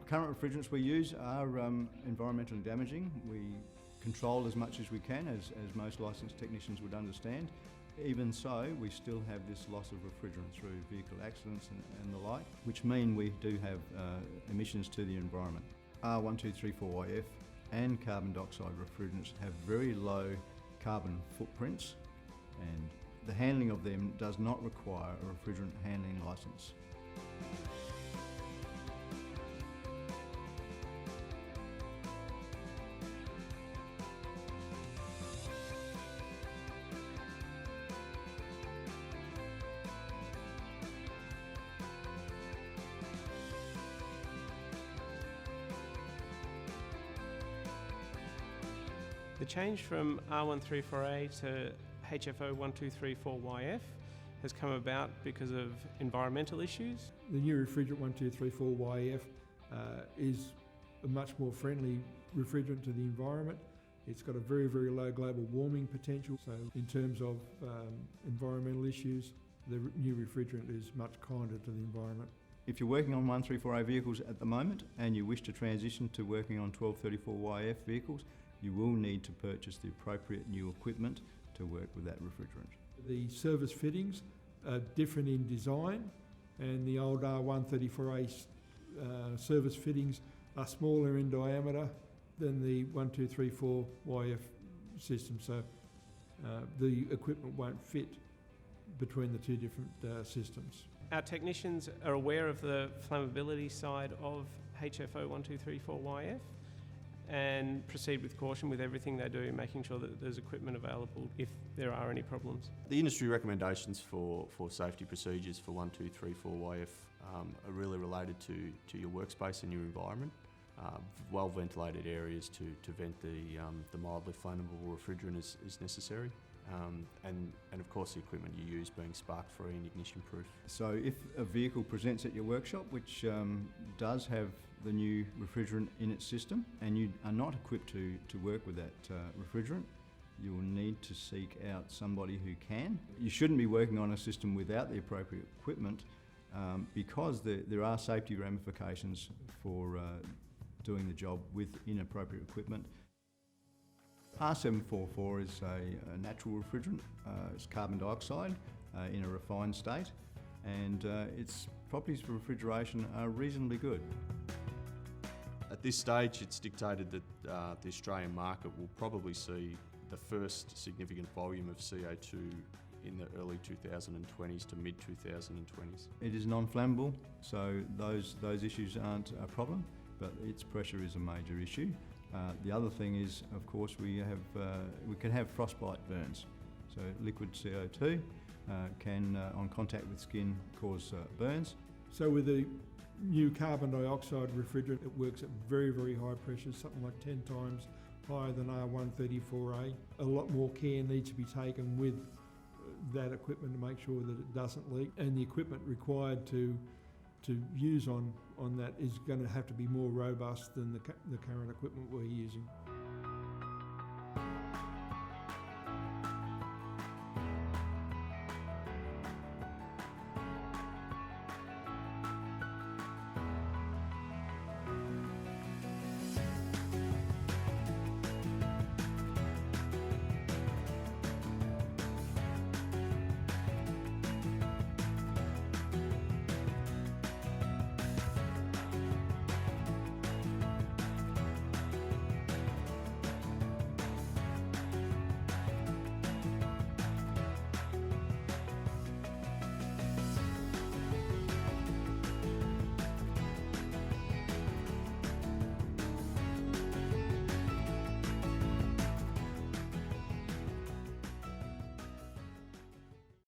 current refrigerants we use are environmentally damaging. We control as much as we can, as most licensed technicians would understand. Even so, we still have this loss of refrigerant through vehicle accidents and the like, which mean we do have emissions to the environment. R1234YF and carbon dioxide refrigerants have very low carbon footprints, and the handling of them does not require a refrigerant handling licence. The change from R134A to HFO1234YF has come about because of environmental issues. The new refrigerant 1234YF is a much more friendly refrigerant to the environment. It's got a very, very low global warming potential, so in terms of environmental issues, the new refrigerant is much kinder to the environment. If you're working on 134A vehicles at the moment and you wish to transition to working on 1234YF vehicles, you will need to purchase the appropriate new equipment to work with that refrigerant. The service fittings are different in design, and the old R134A service fittings are smaller in diameter than the 1234YF system, so the equipment won't fit between the two different systems. Our technicians are aware of the flammability side of HFO1234YF and proceed with caution with everything they do, making sure that there's equipment available if there are any problems. The industry recommendations for safety procedures for 1234YF are really related to your workspace and your environment. Well ventilated areas to vent the mildly flammable refrigerant is necessary. And of course the equipment you use being spark-free and ignition-proof. So if a vehicle presents at your workshop which does have the new refrigerant in its system and you are not equipped to work with that refrigerant, you will need to seek out somebody who can. You shouldn't be working on a system without the appropriate equipment because there are safety ramifications for doing the job with inappropriate equipment. R744 is a natural refrigerant. It's carbon dioxide in a refined state, and its properties for refrigeration are reasonably good. At this stage, it's dictated that the Australian market will probably see the first significant volume of CO2 in the early 2020s to mid-2020s. It is non-flammable, so those issues aren't a problem, but its pressure is a major issue. The other thing is, of course, we can have frostbite burns. So liquid CO2 can, on contact with skin, cause burns. So with the new carbon dioxide refrigerant, it works at very, very high pressures, something like 10 times higher than R134A. A lot more care needs to be taken with that equipment to make sure that it doesn't leak, and the equipment required to use on that is going to have to be more robust than the current equipment we're using.